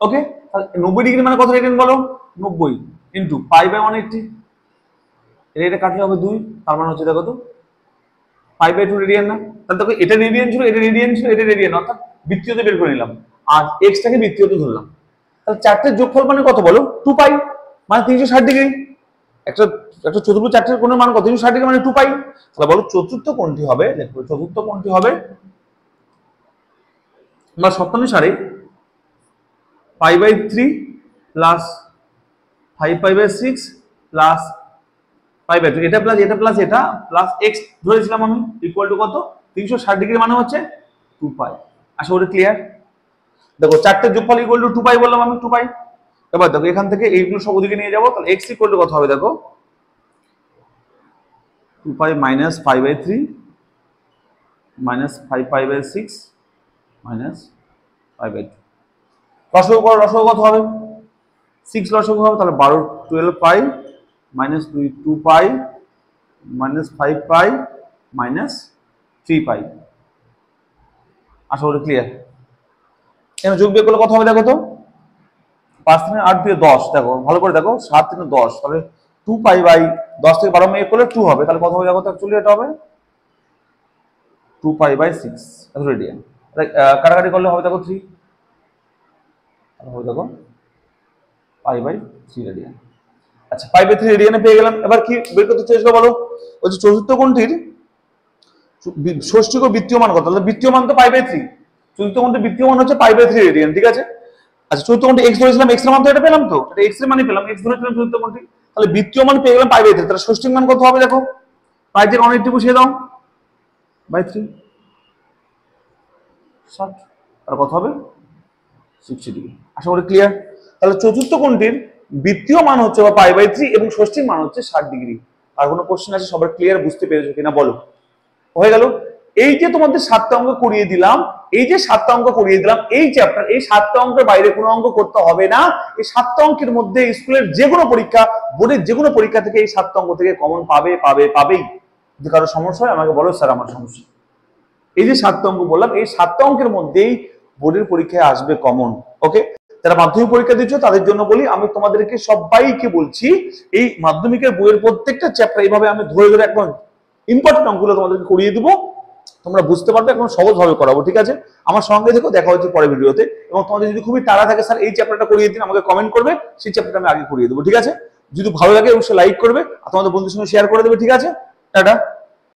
ওকে, তাহলে 90 ডিগ্রি মানে কত রেডিয়ান বলো? 90 ইনটু π/180, এটা কাটলে হবে 2, তার মানে হচ্ছে দেখো তো 5/2 রেডিয়ান না? তাহলে দেখো এটা রেডিয়ান ছিল, এটা রেডিয়ান ছিল, এটা রেডিয়ান, অর্থাৎ বৃত্তীয়তে বের করে নিলাম, আর এক্সটাকে বৃত্তীয়তে ধরলাম। তাহলে 4টের যোগফল মানে কত বলো? 2π, মানে 360 ডিগ্রি। একটা চতুর্ভুজ 4টের কোণের মান কত? 360 ডিগ্রি, মানে 2π। তাহলে বলো চতুর্থ কোণটি হবে, দেখো চতুর্থ কোণটি হবে আমরা শর্তানুসারে π/3 প্লাস 5π/6 প্লাস 5/2, এটা প্লাস এটা প্লাস এটা প্লাস x ধরেছিলাম আমি, ইকুয়াল টু কত? 360 ডিগ্রি মানে হচ্ছে 2π। আশা করি ক্লিয়ার? দেখো 4টের যোগফল ইকুয়াল টু 2π বললাম আমি, 2π। এবার দেখো এখান থেকে এইগুলো সব ওদিকে নিয়ে যাবো, তাহলে x ইকুয়াল টু কত হবে দেখো? 2π মাইনাস 5/3 মাইনাস 5π/6 মাইনাস 5/2। লসাগু করো, লসাগু কত হবে? 6 লসাগু হবে, তাহলে 12 12π মাইনাস 2π মাইনাস 5π মাইনাস 3π। আশা করি ক্লিয়ার। এখানে যোগ বিয়োগ করলে কত হবে দেখো তো, 5 3 8 2 10, দেখো ভালো করে দেখো, 7 3 10, তাহলে 2 পাই বাই 10 থেকে 12 বিয়োগ করলে 2 হবে, তাহলে কত হবে দেখো তো, অ্যাকচুয়ালি এটা হবে 2 পাই বাই 6 এত রেডিয়ান। কাটাকাটি করলে হবে দেখো 3, হবে দেখো পাই বাই 3 রেডিয়ান। আচ্ছা, পাই বাই 3 রেডিয়ানে পেয়ে গেলাম। এবার কি বের করতে চেয়েছিল বলো, ওই যে চতুর্থ কোণটির ষষ্ঠিক ও বৃত্তীয় মান কত, তাহলে বৃত্তীয় মান তো পাই বাই 3, চতুর্থ কোণটির বৃত্তীয় মান হচ্ছে পাই বাই 3 রেডিয়ান, ঠিক আছে। আচ্ছা, চতুর্থ কোণটি x ধরেছিলাম, x এর মান তো এটা পেলাম, তো এটা x এর মানই পেলাম, x ধরেছিলাম চতুর্থ কোণটি, তাহলে বৃত্তীয় মান পেয়ে গেলাম পাই বাই 3, তাহলে ষষ্ঠিক মান কত হবে দেখো, পাই থেকে 180 বসিয়ে দাও বাই 3 60, আর কত হবে 60 ডিগ্রি। আশা করি ক্লিয়ার। তাহলে চতুর্থ কোণটির বৃত্তীয় মান হচ্ছে পাই বাই 3 এবং ষষ্ঠিক মান হচ্ছে 60 ডিগ্রি। আর কোনো কোশ্চেন আছে, সবার ক্লিয়ার, বুঝতে পেরেছো কিনা বলো? হয়ে গেল। এই যে তোমাদের 7টা অঙ্ক করিয়ে দিলাম, এই যে 7টা অঙ্ক করিয়ে দিলাম এই চ্যাপ্টার, এই 7টা অঙ্কের বাইরে কোনো অঙ্ক করতে হবে না। এই 7টা অঙ্কের মধ্যে স্কুলের যে কোনো পরীক্ষা, বোর্ডের যে কোনো পরীক্ষা থেকে এই 7টা অঙ্ক থেকে কমন পাবেই। যদি কারো সমস্যা হয় আমাকে বলো, স্যার আমার সমস্যা। এই যে 7টা অঙ্ক বললাম, এই 7টা অঙ্কের মধ্যেই বোর্ডের পরীক্ষায় আসবে কমন। ওকে, যারা মাধ্যমিক পরীক্ষা দিচ্ছ তাদের জন্য বলি, আমি তোমাদেরকে সবাইকে বলছি, এই মাধ্যমিকের বইয়ের প্রত্যেকটা চ্যাপ্টার এইভাবে আমি ধরে ধরে একদম ইম্পর্টেন্ট অঙ্কগুলো তোমাদেরকে করিয়ে দেবো, তোমরা বুঝতে পারবে, একদম সহজভাবে করাবো, ঠিক আছে। আমার সঙ্গে থেকো, দেখা হচ্ছে পরের ভিডিওতে। এবং তোমাদের যদি খুবই তাড়া থাকে, স্যার এই চ্যাপ্টারটা করিয়ে দিন, আমাকে কমেন্ট করবে, সেই চ্যাপ্টারটা আমি আগে করিয়ে দেবো, ঠিক আছে। যদি ভালো লাগে অবশ্যই লাইক করবে, আর তোমাদের বন্ধুদের সঙ্গে শেয়ার করে দেবে, ঠিক আছে। টাটা।